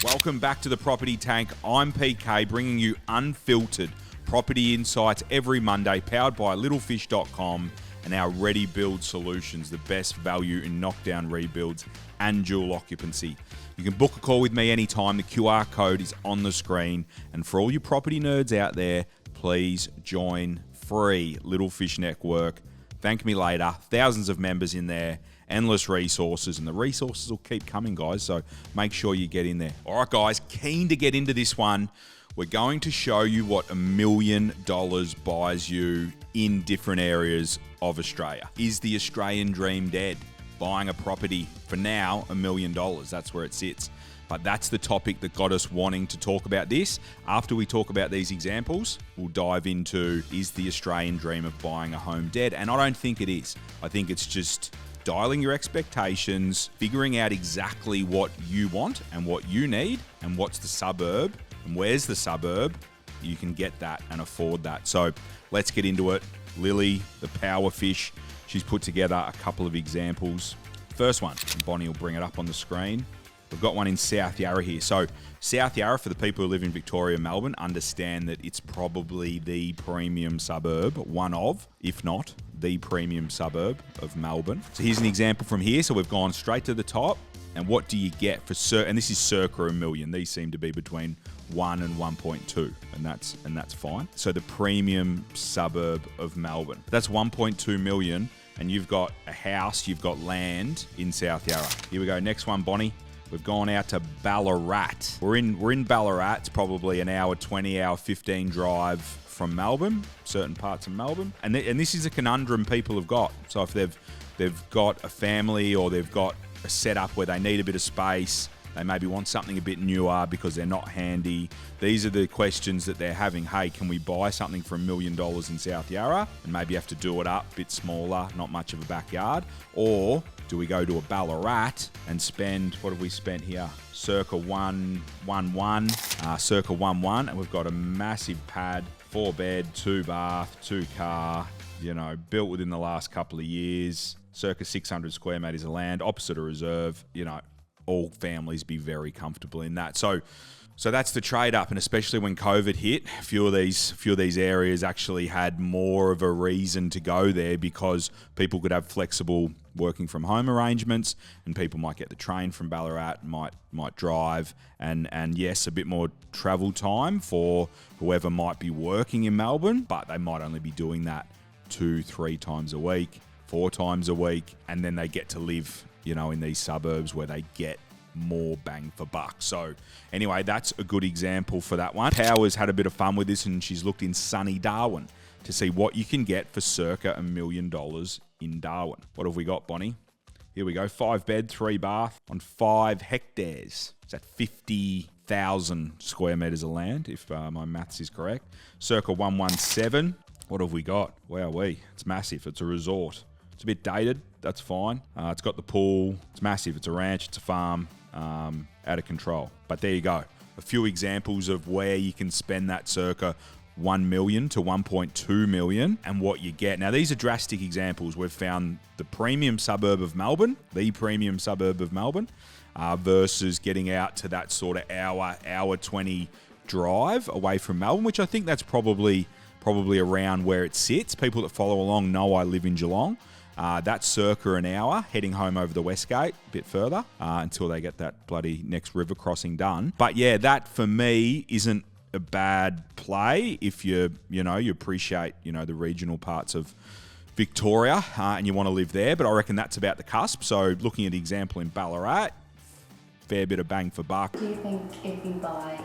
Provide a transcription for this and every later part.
Welcome back to the Property Tank. I'm PK, bringing you unfiltered property insights every Monday, powered by littlefish.com and our ReadyBuild solutions, the best value in knockdown rebuilds and dual occupancy. You can book a call with me anytime. The QR code is on the screen. And for all you property nerds out there, please join free Little Fish Network. Thank me later. Thousands of members in there. Endless resources, and the resources will keep coming, guys, so make sure you get in there. All right, guys, keen to get into this one. We're going to show you what $1 million buys you in different areas of Australia. Is the Australian dream dead? Buying a property for now, $1 million, that's where it sits. But that's the topic that got us wanting to talk about this. After we talk about these examples, we'll dive into, is the Australian dream of buying a home dead? And I don't think it is. I think it's just dialing your expectations, figuring out exactly what you want and what you need, and what's the suburb and where's the suburb. You can get that and afford that. So let's get into it. Lily, the power fish, she's put together a couple of examples. First one, and Bonnie will bring it up on the screen. We've got one in South Yarra here. So South Yarra, for the people who live in Victoria, Melbourne, understand that it's probably the premium suburb, one of, if not the premium suburb of Melbourne. So here's an example from here. So we've gone straight to the top. And what do you get for, and this is circa $1 million. These seem to be between 1 and 1.2, and that's fine. So the premium suburb of Melbourne. That's 1.2 million, and you've got a house, you've got land in South Yarra. Here we go. Next one, Bonnie. We've gone out to Ballarat. We're in Ballarat. It's probably an hour 20, hour 15 drive from Melbourne, certain parts of Melbourne. And this is a conundrum people have got. So if they've got a family or they've got a setup where they need a bit of space, they maybe want something a bit newer because they're not handy. These are the questions that they're having. Hey, can we buy something for $1 million in South Yarra and maybe have to do it up, a bit smaller, not much of a backyard? Or do we go to a Ballarat and spend, what have we spent here? Circa 1.1, circa 1.1, and we've got a massive pad, 4 bed, 2 bath, 2 car, built within the last couple of years, circa 600 square metres of land, opposite a reserve, all families be very comfortable in that. So that's the trade up, and especially when COVID hit, a few of these areas actually had more of a reason to go there because people could have flexible working from home arrangements, and people might get the train from Ballarat, might drive, and yes, a bit more travel time for whoever might be working in Melbourne, but they might only be doing that 2-3 times a week, 4 times a week, and then they get to live in these suburbs where they get more bang for buck. So anyway, that's a good example for that one. Power's had a bit of fun with this, and she's looked in sunny Darwin to see what you can get for circa $1 million in Darwin. What have we got, Bonnie? Here we go. 5 bed, 3 bath on 5 hectares. Is that 50,000 square metres of land, if my maths is correct? Circa 117. What have we got? Wowee. It's massive. It's a resort. It's a bit dated. That's fine. It's got the pool. It's massive. It's a ranch. It's a farm. Out of control. But there you go. A few examples of where you can spend that circa 1 million to 1.2 million and what you get. Now, these are drastic examples. We've found the premium suburb of Melbourne, versus getting out to that sort of hour 20 drive away from Melbourne, which I think that's probably around where it sits. People that follow along know I live in Geelong. That's circa an hour, heading home over the West Gate, a bit further, until they get that bloody next river crossing done. But yeah, that for me isn't a bad play if you appreciate, the regional parts of Victoria and you want to live there. But I reckon that's about the cusp. So looking at the example in Ballarat, fair bit of bang for buck. Do you think if you buy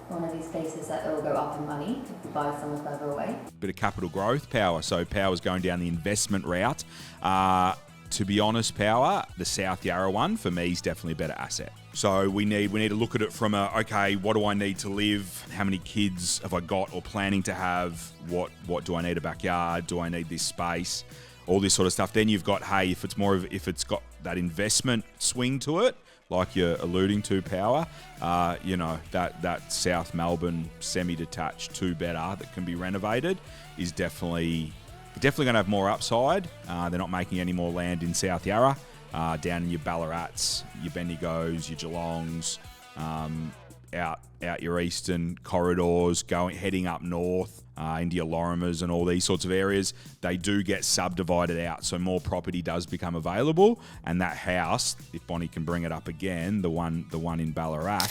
one of these spaces that it will go up in money if you buy somewhere further away? Bit of capital growth, Power. So Power's going down the investment route. To be honest, Power, the South Yarra one, for me, is definitely a better asset. So we need to look at it from okay, what do I need to live? How many kids have I got or planning to have? What do I need a backyard? Do I need this space? All this sort of stuff. Then you've got, hey, if it's got that investment swing to it, like you're alluding to, Power, that South Melbourne semi-detached 2-bedder that can be renovated is definitely going to have more upside. They're not making any more land in South Yarra. Down in your Ballarats, your Bendigos, your Geelongs, out your eastern corridors, heading up north into your Lorimer's and all these sorts of areas, they do get subdivided out. So more property does become available, and that house, if Bonnie can bring it up again, the one in Ballarat,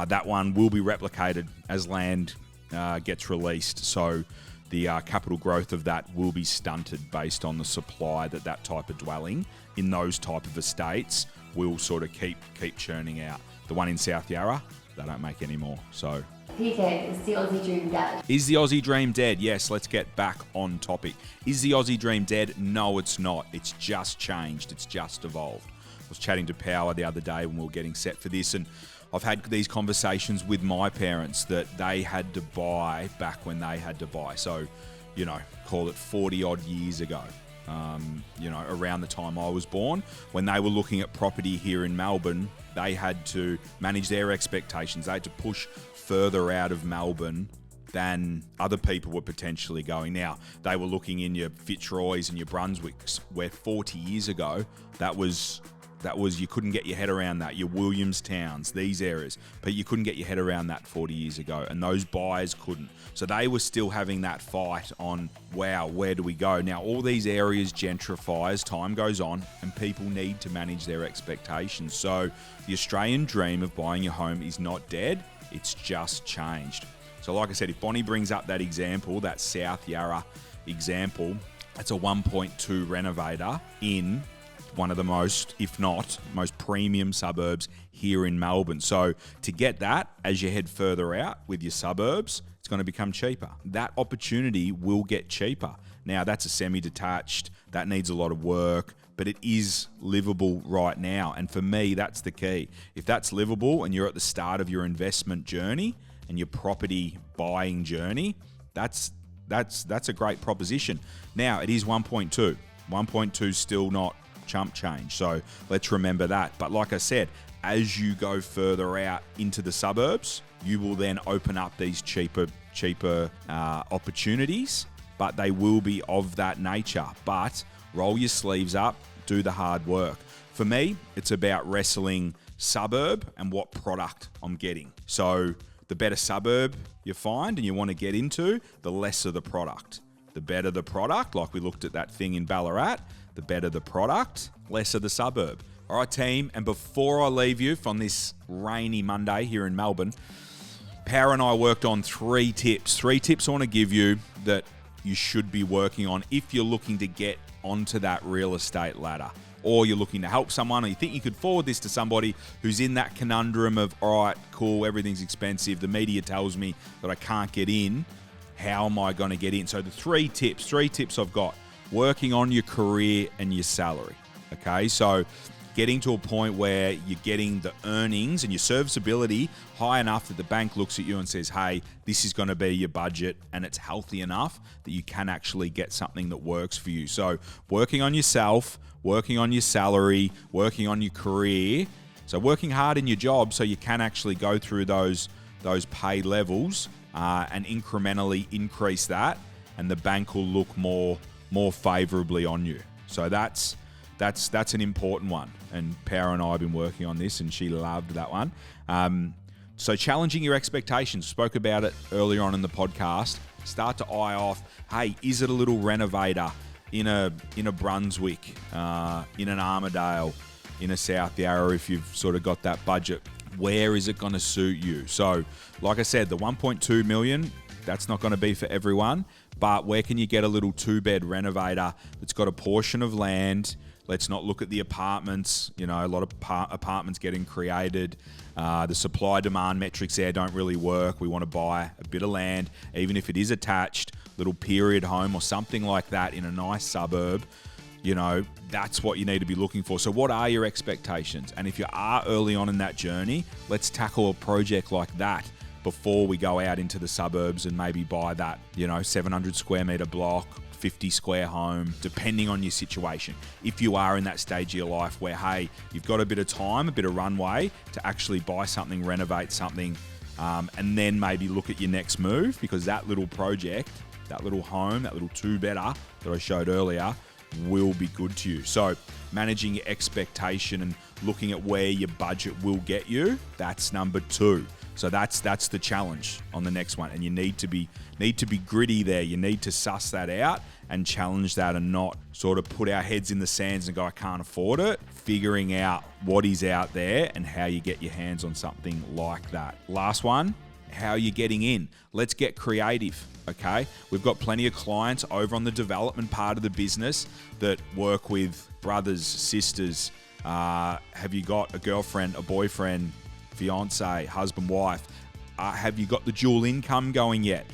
that one will be replicated as land gets released. So the capital growth of that will be stunted based on the supply that type of dwelling in those type of estates will sort of keep churning out. The one in South Yarra, they don't make any more. So, PK, is the Aussie dream dead? Is the Aussie dream dead? Yes, let's get back on topic. Is the Aussie dream dead? No, it's not. It's just changed. It's just evolved. I was chatting to Power the other day when we were getting set for this, and I've had these conversations with my parents that they had to buy back when they had to buy. So, call it 40 odd years ago. Around the time I was born, when they were looking at property here in Melbourne, they had to manage their expectations. They had to push further out of Melbourne than other people were potentially going. Now, they were looking in your Fitzroys and your Brunswicks, where 40 years ago, that was you couldn't get your head around that. Your Williamstowns, these areas, but you couldn't get your head around that 40 years ago, and those buyers couldn't. So they were still having that fight on, wow, where do we go? Now, all these areas gentrify as time goes on, and people need to manage their expectations. So the Australian dream of buying your home is not dead, it's just changed. So like I said, if Bonnie brings up that example, that South Yarra example, that's a 1.2 renovator in one of the most, if not most premium suburbs here in Melbourne. So to get that, as you head further out with your suburbs, it's going to become cheaper. That opportunity will get cheaper. Now, that's a semi-detached, that needs a lot of work, but it is livable right now. And for me, that's the key. If that's livable and you're at the start of your investment journey and your property buying journey, that's a great proposition. Now, it is 1.2. 1.2 still not chump change. So let's remember that. But like I said, as you go further out into the suburbs, you will then open up these cheaper opportunities, but they will be of that nature. But roll your sleeves up, do the hard work. For me, it's about wrestling suburb and what product I'm getting. So the better suburb you find and you want to get into, the lesser the product. The better the product, like we looked at that thing in Ballarat, the better the product, lesser the suburb. All right, team, and before I leave you from this rainy Monday here in Melbourne, Power and I worked on 3 tips. 3 tips I want to give you that you should be working on if you're looking to get onto that real estate ladder, or you're looking to help someone, or you think you could forward this to somebody who's in that conundrum of, all right, cool, everything's expensive, the media tells me that I can't get in, how am I going to get in? So the 3 tips I've got: working on your career and your salary. Okay, so getting to a point where you're getting the earnings and your serviceability high enough that the bank looks at you and says, hey, this is going to be your budget, and it's healthy enough that you can actually get something that works for you. So working on yourself, working on your salary, working on your career. So working hard in your job so you can actually go through those pay levels and incrementally increase that, and the bank will look more favorably on you. So that's an important one, and Power and I have been working on this, and she loved that one. So challenging your expectations, spoke about it earlier on in the podcast. Start to eye off, hey, is it a little renovator in a Brunswick, in an Armidale, in a South Yarra, if you've sort of got that budget? Where is it going to suit you? So like I said, the 1.2 million, that's not going to be for everyone, but where can you get a little 2-bed renovator that's got a portion of land? Let's not look at the apartments. A lot of apartments getting created. The supply-demand metrics there don't really work. We want to buy a bit of land, even if it is attached, little period home or something like that in a nice suburb. That's what you need to be looking for. So what are your expectations? And if you are early on in that journey, let's tackle a project like that before we go out into the suburbs and maybe buy that, 700 square metre block, 50 square home, depending on your situation. If you are in that stage of your life where, hey, you've got a bit of time, a bit of runway to actually buy something, renovate something, and then maybe look at your next move, because that little project, that little home, that little 2-bedder that I showed earlier, will be good to you. So managing your expectation and looking at where your budget will get you, that's number 2. So that's the challenge on the next one. And you need to be gritty there. You need to suss that out and challenge that, and not sort of put our heads in the sands and go, I can't afford it. Figuring out what is out there and how you get your hands on something like that. Last one, how you're getting in. Let's get creative, okay? We've got plenty of clients over on the development part of the business that work with brothers, sisters. Have you got a girlfriend, a boyfriend, fiance, husband, wife? Have you got the dual income going yet?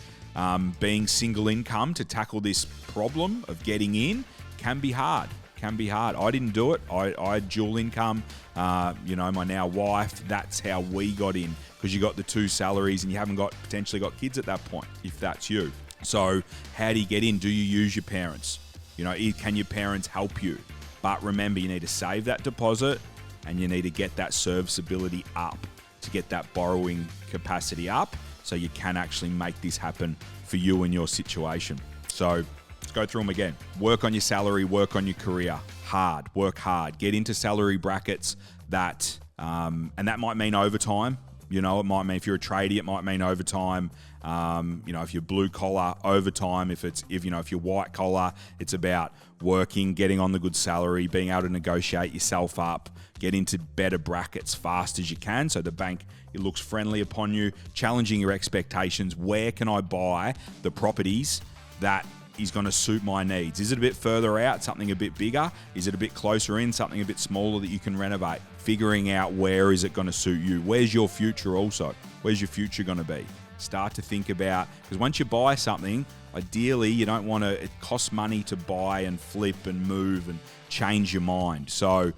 Being single income to tackle this problem of getting in can be hard. I didn't do it. I had dual income. My now wife, that's how we got in, because you got the 2 salaries and you haven't potentially got kids at that point, if that's you. So how do you get in? Do you use your parents? Can your parents help you? But remember, you need to save that deposit and you need to get that serviceability up to get that borrowing capacity up, so you can actually make this happen for you and your situation. So let's go through them again. Work on your salary, work on your career. Work hard. Get into salary brackets that, and that might mean overtime. It might mean, if you're a tradie, it might mean overtime. If you're blue collar, overtime. If you're white collar, it's about working, getting on the good salary, being able to negotiate yourself up, get into better brackets fast as you can, so the bank, it looks friendly upon you, challenging your expectations. Where can I buy the properties that is going to suit my needs? Is it a bit further out, something a bit bigger? Is it a bit closer in, something a bit smaller that you can renovate? Figuring out where is it going to suit you. Where's your future also? Where's your future going to be? Start to think about, because once you buy something, ideally you don't want to, it costs money to buy and flip and move and change your mind. So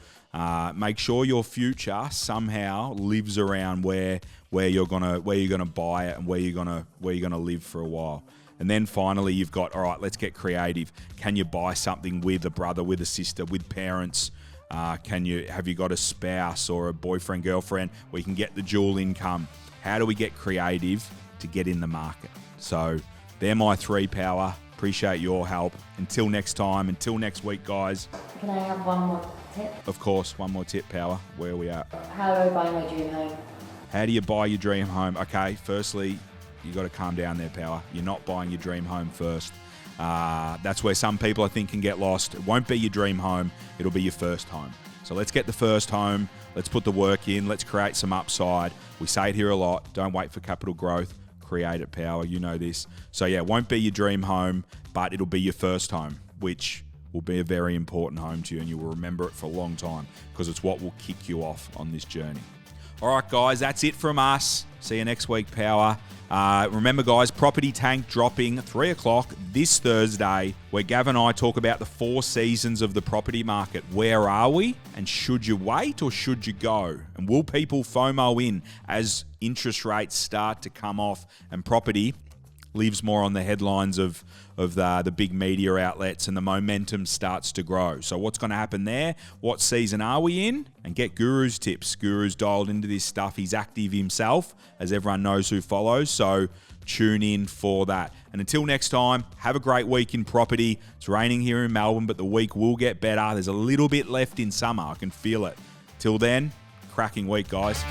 make sure your future somehow lives around where you're gonna buy it and where you're gonna live for a while. And then finally, you've got, all right, let's get creative. Can you buy something with a brother, with a sister, with parents? Have you got a spouse or a boyfriend, girlfriend where you can get the dual income? How do we get creative to get in the market? So they're my 3, Power. Appreciate your help. Until next time, until next week, guys. Can I have one more tip? Of course, one more tip, Power. Where are we at? How do I buy my dream home? How do you buy your dream home? Okay, firstly, you got to calm down there, Power. You're not buying your dream home first. That's where some people, I think, can get lost. It won't be your dream home. It'll be your first home. So let's get the first home. Let's put the work in. Let's create some upside. We say it here a lot. Don't wait for capital growth. Create it, Power. You know this. So yeah, it won't be your dream home, but it'll be your first home, which will be a very important home to you, and you will remember it for a long time, because it's what will kick you off on this journey. All right, guys, that's it from us. See you next week, Power. Remember, guys, Property Tank dropping 3 o'clock this Thursday, where Gav and I talk about the 4 seasons of the property market. Where are we? And should you wait or should you go? And will people FOMO in as interest rates start to come off and property lives more on the headlines of the big media outlets, and the momentum starts to grow? So what's going to happen there? What season are we in? And get Guru's tips. Guru's dialed into this stuff. He's active himself, as everyone knows who follows. So tune in for that. And until next time, have a great week in property. It's raining here in Melbourne, but the week will get better. There's a little bit left in summer. I can feel it. Till then, cracking week, guys.